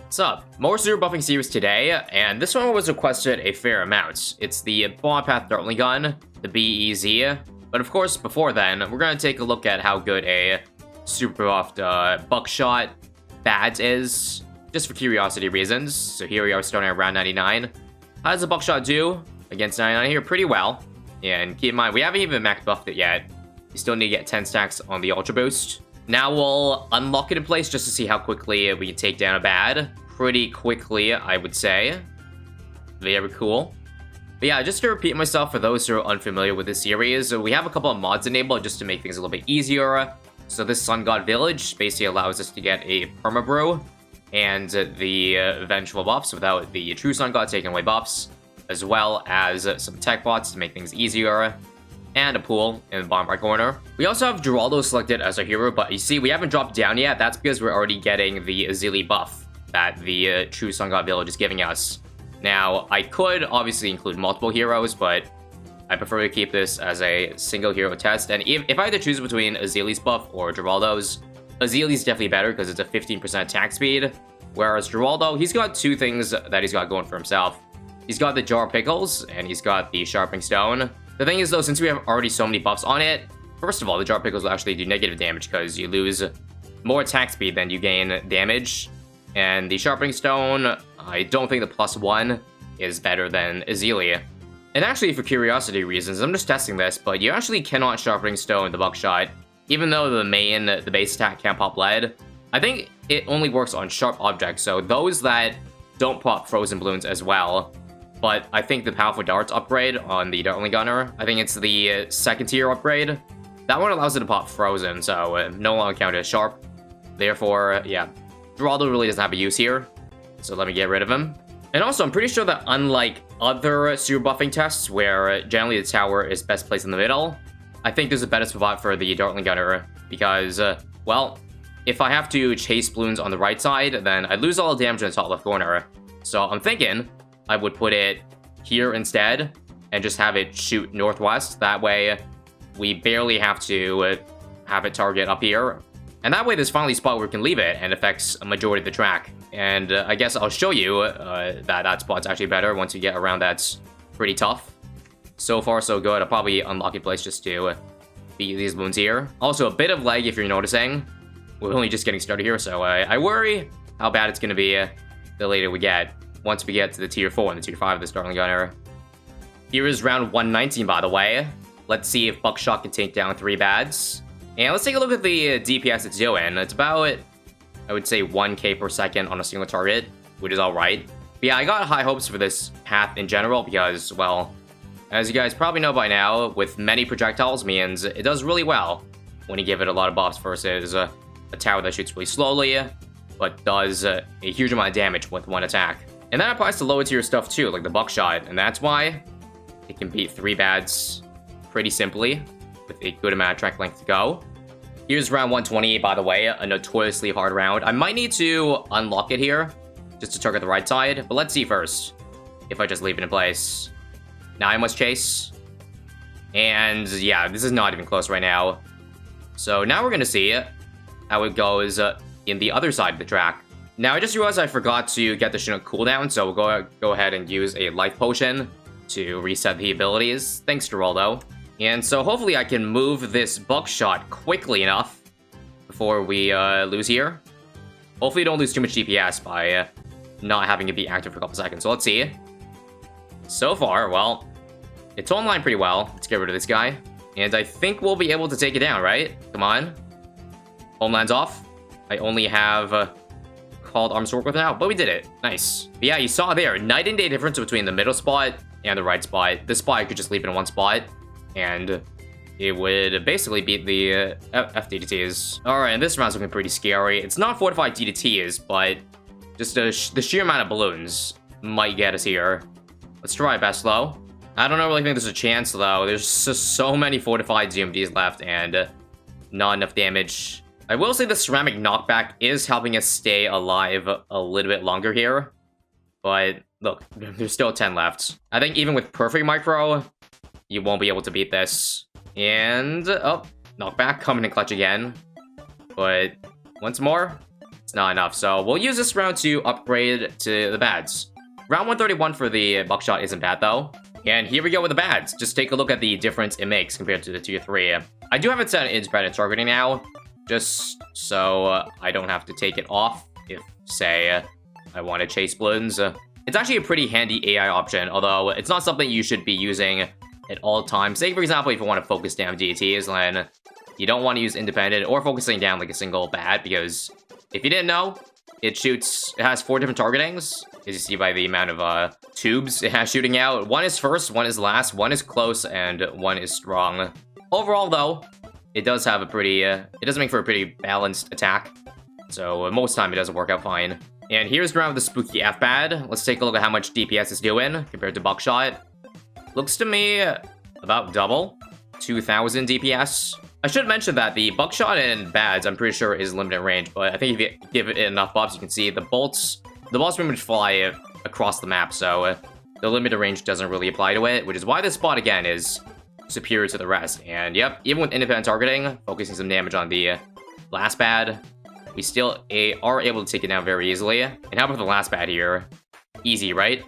What's up? More super buffing series today, and this one was requested a fair amount. It's the Bomb Path Dartling Gun, the BEZ. But of course, before then, we're gonna take a look at how good a super buffed Buckshot BEZ is, just for curiosity reasons. So here we are starting at round 99. How does the Buckshot do against 99 here? Pretty well. And keep in mind, we haven't even max buffed it yet. You still need to get 10 stacks on the Ultra Boost. Now we'll unlock it in place just to see how quickly we can take down a BEZ. Pretty quickly, I would say. Very cool. But yeah, just to repeat myself for those who are unfamiliar with this series, we have a couple of mods enabled just to make things a little bit easier. So this Sun God Village basically allows us to get a Perma-Brew and the eventual buffs without the true Sun God taking away buffs, as well as some tech bots to make things easier, and a pool in the bottom right corner. We also have Geraldo selected as our hero, but you see, we haven't dropped down yet. That's because we're already getting the Azili buff that the true Sun God Village is giving us. Now, I could obviously include multiple heroes, but I prefer to keep this as a single hero test. And if I had to choose between Azili's buff or Geraldo's, Azili's definitely better because it's a 15% attack speed, whereas Geraldo, he's got two things that he's got going for himself. He's got the Jar of Pickles, and he's got the Sharpening Stone. The thing is, though, since we have already so many buffs on it, first of all, the Jar of Pickles will actually do negative damage because you lose more attack speed than you gain damage. And the Sharpening Stone, I don't think the +1 is better than Azili. And actually, for curiosity reasons, I'm just testing this, but you actually cannot Sharpening Stone the Buckshot, even though the base attack can't pop lead. I think it only works on sharp objects, so those that don't pop frozen balloons as well. But I think the Powerful Darts upgrade on the Dartling Gunner, I think it's the second tier upgrade, that one allows it to pop frozen, so no longer counted as sharp. Therefore, yeah, Geraldo really doesn't have a use here, so let me get rid of him. And also, I'm pretty sure that unlike other super buffing tests, where generally the tower is best placed in the middle, I think there's a better spot for the Dartling Gunner, because, well, if I have to chase balloons on the right side, then I'd lose all the damage in the top left corner. So I'm thinking I would put it here instead, and just have it shoot northwest. That way, we barely have to have it target up here. And that way, there's finally a spot where we can leave it, and affects a majority of the track. And I guess I'll show you that spot's actually better once you get around that's pretty tough. So far, so good. I'll probably unlock a place just to beat these balloons here. Also, a bit of lag if you're noticing. We're only just getting started here, so I worry how bad it's going to be the later we get. Once we get to the tier 4 and the tier 5 of this Dartling Gunner. Here is round 119, by the way. Let's see if Buckshot can take down 3 BEZ. And let's take a look at the DPS it's doing. It's about, I would say, 1k per second on a single target, which is alright. But yeah, I got high hopes for this path in general because, well, as you guys probably know by now, with many projectiles means it does really well when you give it a lot of buffs versus a tower that shoots really slowly, but does a huge amount of damage with one attack. And that applies to lower tier stuff too, like the Buckshot, and that's why it can beat 3 BEZ pretty simply, with a good amount of track length to go. Here's round 128, by the way, a notoriously hard round. I might need to unlock it here, just to target the right side, but let's see first, if I just leave it in place. Now I must chase, and yeah, this is not even close right now. So now we're gonna see how it goes in the other side of the track. Now I just realized I forgot to get the Chinook cooldown, so we'll go ahead and use a life potion to reset the abilities. Thanks, Geraldo. And so hopefully I can move this Buckshot quickly enough before we lose here. Hopefully don't lose too much DPS by not having it be active for a couple seconds. So let's see. So far, well, it's online pretty well. Let's get rid of this guy. And I think we'll be able to take it down, right? Come on. Homeland's off. I only have called Arms to work with now, but we did it. Nice. But yeah, you saw there, night and day difference between the middle spot and the right spot. This spot, I could just leave it in one spot, and it would basically beat the FDDTs. Alright, and this round's looking pretty scary. It's not fortified DDTs, but just the sheer amount of balloons might get us here. Let's try our best, though. I don't really think there's a chance, though. There's just so many fortified ZMDs left, and not enough damage. I will say the ceramic knockback is helping us stay alive a little bit longer here. But, look, there's still 10 left. I think even with perfect micro, you won't be able to beat this. And, oh, knockback coming in clutch again. But, once more, It's not enough, so we'll use this round to upgrade to the bads. Round 131 for the Buckshot isn't bad, though. And here we go with the bads. Just take a look at the difference it makes compared to the Tier 3. I do have it set on independent targeting now, just so I don't have to take it off if, say, I want to chase Bloons. It's actually a pretty handy AI option, although it's not something you should be using at all times. Say, for example, if you want to focus down DTs, then you don't want to use independent or focusing down like a single bad, because if you didn't know, it has 4 different targetings, as you see by the amount of tubes it has shooting out. One is first, one is last, one is close, and one is strong. Overall, though, it does have a pretty, it does make for a pretty balanced attack, so most time it doesn't work out fine. And here's around the spooky F-Bad. Let's take a look at how much DPS it's doing compared to Buckshot. Looks to me about double, 2,000 DPS. I should mention that the Buckshot and Bads, I'm pretty sure, is limited range, but I think if you give it enough buffs, you can see the bolts pretty much fly across the map, so the limited range doesn't really apply to it, which is why this spot, again, is superior to the rest. And yep, even with independent targeting, focusing some damage on the last bad, we still are able to take it down very easily. And how about the last bad here? Easy, right?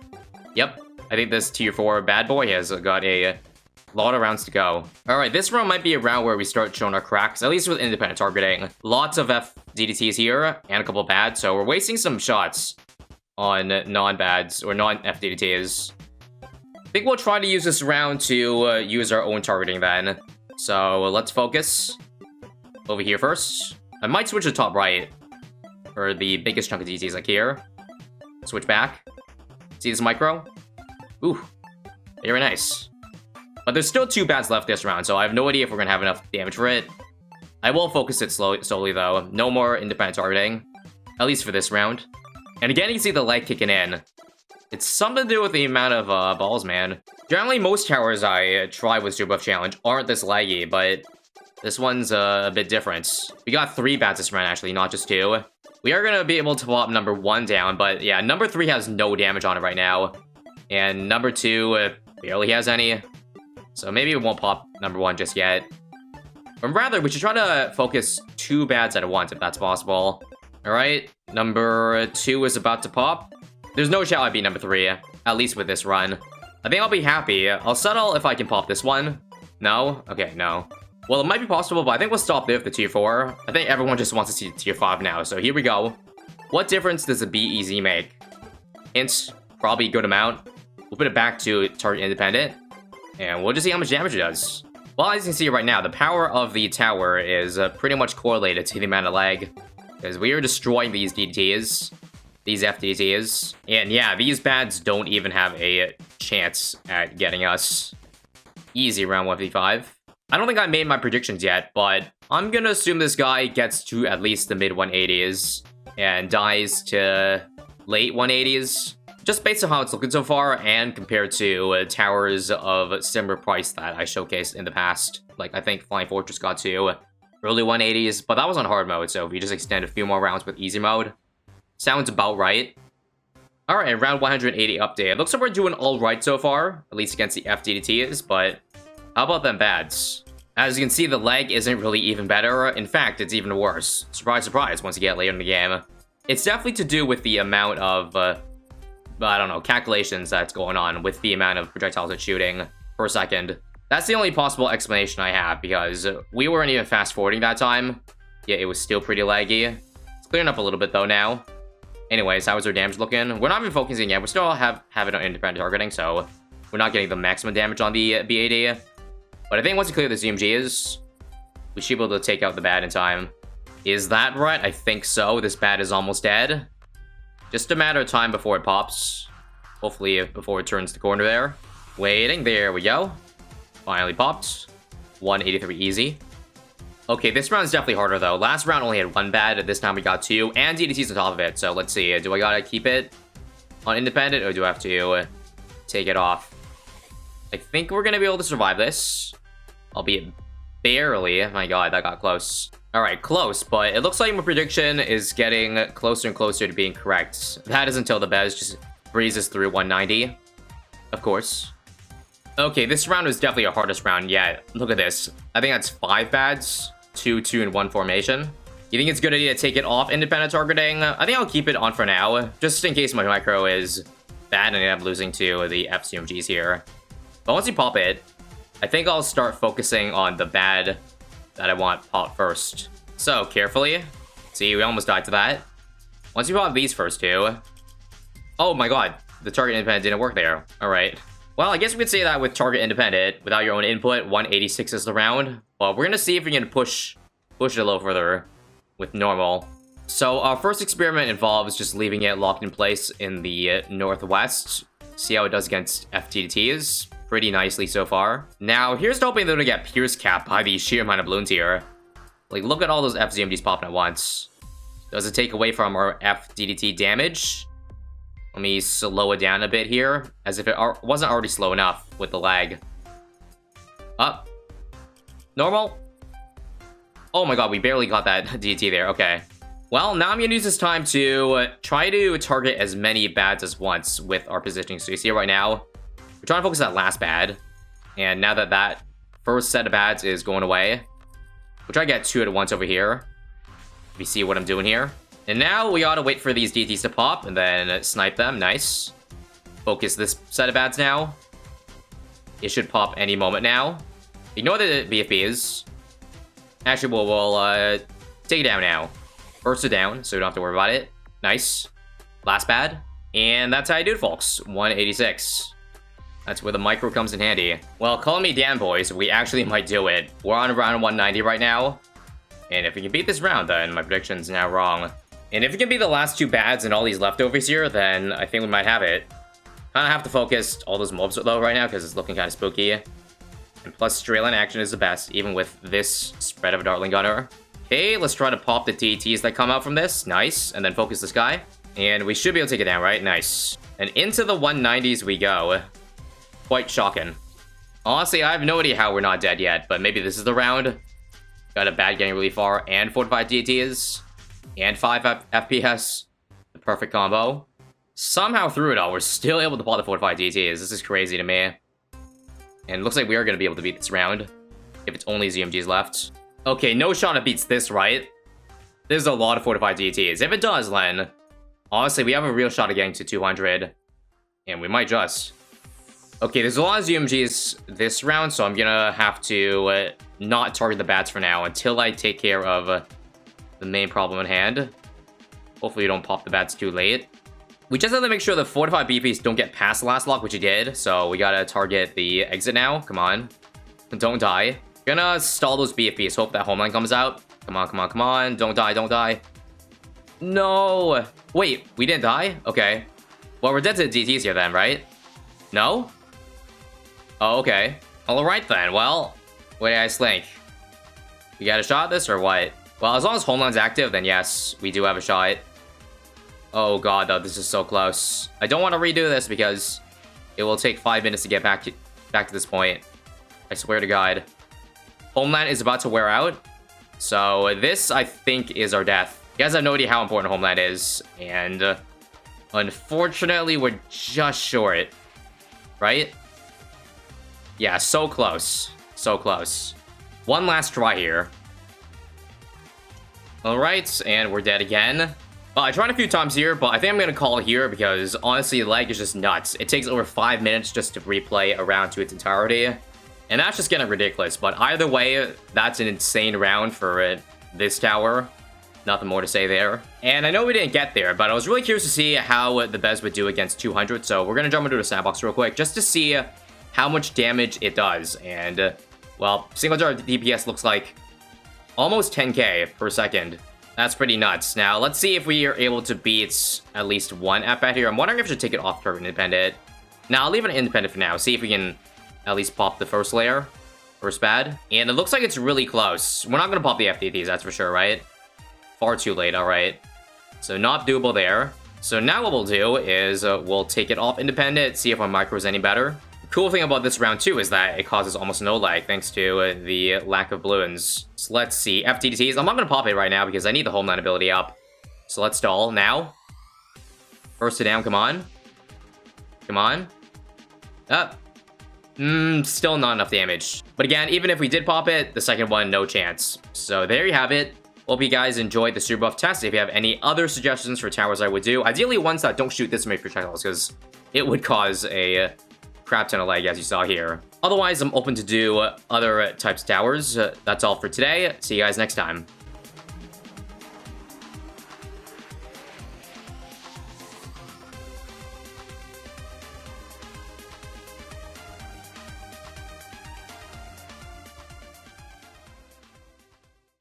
Yep, I think this Tier 4 bad boy has got a lot of rounds to go. Alright, this round might be a round where we start showing our cracks, at least with independent targeting. Lots of FDDTs here, and a couple bad, so we're wasting some shots on non-bads, or non-FDDTs. I think we'll try to use this round to use our own targeting then. So let's focus over here first. I might switch to top right for the biggest chunk of DTs, like here. Switch back. See this micro? Ooh, very nice. But there's still 2 bads left this round, so I have no idea if we're gonna have enough damage for it. I will focus it slowly though. No more independent targeting, at least for this round. And again, you can see the lag kicking in. It's something to do with the amount of balls, man. Generally, most towers I try with Super Buff Challenge aren't this laggy, but this one's a bit different. We got 3 bats this round, actually, not just 2. We are gonna be able to pop number 1 down, but yeah, number 3 has no damage on it right now. And number 2 barely has any. So maybe we won't pop number 1 just yet. Or rather, we should try to focus 2 bads at once, if that's possible. Alright, number 2 is about to pop. There's no shot I'd be number 3, at least with this run. I think I'll be happy. I'll settle if I can pop this one. No? Okay, no. Well, it might be possible, but I think we'll stop there with the Tier 4. I think everyone just wants to see Tier 5 now, so here we go. What difference does the BEZ make? Hints, probably a good amount. We'll put it back to target independent, and we'll just see how much damage it does. Well, as you can see right now, the power of the tower is pretty much correlated to the amount of lag, because we are destroying these DTs, these FDTs, and yeah, these bads don't even have a chance at getting us. Easy round 1v5. I don't think I made my predictions yet, but I'm gonna assume this guy gets to at least the mid 180s and dies to late 180s. Just based on how it's looking so far, and compared to towers of similar price that I showcased in the past. Like, I think Flying Fortress got to early 180s, but that was on hard mode, so if you just extend a few more rounds with easy mode, sounds about right. Alright, round 180 update. It looks like we're doing alright so far, at least against the FDDTs, but how about them bads? As you can see, the lag isn't really even better. In fact, it's even worse. Surprise, surprise, once you get later in the game. It's definitely to do with the amount of, I don't know, calculations that's going on with the amount of projectiles it's shooting per second. That's the only possible explanation I have, because we weren't even fast-forwarding that time. Yeah, it was still pretty laggy. It's clearing up a little bit, though, now. Anyways, how is our damage looking? We're not even focusing yet. We still have it on independent targeting, so we're not getting the maximum damage on the BAD. But I think once we clear the ZMGs, we should be able to take out the bad in time. Is that right? I think so. This bad is almost dead. Just a matter of time before it pops. Hopefully before it turns the corner there. Waiting. There we go. Finally popped. 183 easy. Okay, this round's definitely harder though. Last round only had 1 bad. This time we got 2. And DDT's on top of it. So let's see. Do I gotta keep it on independent, or do I have to take it off? I think we're gonna be able to survive this. Albeit barely. My god, that got close. Alright, close, but it looks like my prediction is getting closer and closer to being correct. That is until the BEZ just breezes through 190. Of course. Okay, this round is definitely our hardest round yet. Look at this. I think that's 5 bads, 2, 2, and 1 formation. You think it's a good idea to take it off independent targeting? I think I'll keep it on for now, just in case my micro is bad and I end up losing to the FCMGs here. But once you pop it, I think I'll start focusing on the bad that I want pop first. So, carefully. See, we almost died to that. Once you pop these first two... Oh my god, the target independent didn't work there. Alright. Well, I guess we could say that with target independent, without your own input, 186 is the round. But we're gonna see if we can push it a little further with normal. So our first experiment involves just leaving it locked in place in the northwest. See how it does against FTTs. Pretty nicely so far. Now, here's to hoping they're gonna get pierce capped by the sheer amount of balloons here. Like, look at all those FZMGs popping at once. Does it take away from our FDDT damage? Let me slow it down a bit here, as if it wasn't already slow enough with the lag. Up. Normal. Oh my god, we barely got that DDT there. Okay. Well, now I'm going to use this time to try to target as many bads as once with our positioning. So you see it right now, we're trying to focus on that last bad. And now that that first set of bads is going away, we'll try to get 2 at once over here. If you see what I'm doing here. And now we ought to wait for these DTs to pop and then snipe them. Nice. Focus this set of bads now. It should pop any moment now. Ignore the BFBs. Actually, we'll take it down now. Burst it down, so we don't have to worry about it. Nice. Last bad. And that's how you do it, folks. 186. That's where the micro comes in handy. Well, call me Dan, boys. We actually might do it. We're on around 190 right now. And if we can beat this round, then my prediction's now wrong. And if it can be the last 2 bads and all these leftovers here, then I think we might have it. Kind of have to focus all those mobs though right now, because it's looking kind of spooky. And plus, straight line action is the best, even with this spread of a Dartling Gunner. Okay, let's try to pop the TTs that come out from this. Nice. And then focus this guy. And we should be able to take it down, right? Nice. And into the 190s we go. Quite shocking. Honestly, I have no idea how we're not dead yet, but maybe this is the round. Got a bad getting really far, and 45 DTs, and 5 FPS. The perfect combo. Somehow through it all, we're still able to pop the 45 DTs. This is crazy to me. And it looks like we are going to be able to beat this round, if it's only ZMGs left. Okay, no shot it beats this, right? There's a lot of 45 DTs. If it does, then honestly, we have a real shot at getting to 200. And we might just. Okay, there's a lot of ZMGs this round, so I'm gonna have to not target the bats for now until I take care of the main problem at hand. Hopefully you don't pop the bats too late. We just have to make sure the 45 BPs don't get past the last lock, which he did. So we gotta target the exit now. Come on. Don't die. Gonna stall those BFBs. Hope that homeland comes out. Come on, come on, come on. Don't die, don't die. No. Wait, we didn't die? Okay. Well, we're dead to the DTs here then, right? No? Oh, okay. Alright then. Well, what do you guys think? We got a shot at this or what? Well, as long as homeland's active, then yes, we do have a shot. Oh god, though, this is so close. I don't want to redo this because it will take 5 minutes to get back to this point. I swear to god. Homeland is about to wear out. So this, I think, is our death. You guys have no idea how important Homeland is. And unfortunately, we're just short. Right? Yeah, so close. So close. One last try here. Alright, and we're dead again. Well, I tried a few times here, but I think I'm going to call it here because, honestly, the lag is just nuts. It takes over 5 minutes just to replay a round to its entirety. And that's just getting ridiculous. But either way, that's an insane round for this tower. Nothing more to say there. And I know we didn't get there, but I was really curious to see how the BEZ would do against 200. So we're going to jump into the Sandbox real quick just to see how much damage it does. And, well, single dart DPS looks like almost 10k per second. That's pretty nuts. Now, let's see if we are able to beat at least one FBAT here. I'm wondering if I should take it off target independent. Now, I'll leave it independent for now. See if we can at least pop the first layer. First bad. And it looks like it's really close. We're not going to pop the FDTs, that's for sure, right? Far too late, alright. So, not doable there. So, now what we'll do is we'll take it off independent, see if our micro is any better. Cool thing about this round too is that it causes almost no lag thanks to the lack of balloons. So let's see, FTTs. I'm not going to pop it right now because I need the homeland ability up. So let's stall now. Burst it down, come on. Come on. Up. Still not enough damage. But again, even if we did pop it, the second one, no chance. So there you have it. Hope you guys enjoyed the super buff test. If you have any other suggestions for towers I would do, ideally ones that don't shoot this many projectiles, because it would cause a crap ton of lag, as you saw here. Otherwise, I'm open to do other types of towers. That's all for today. See you guys next time.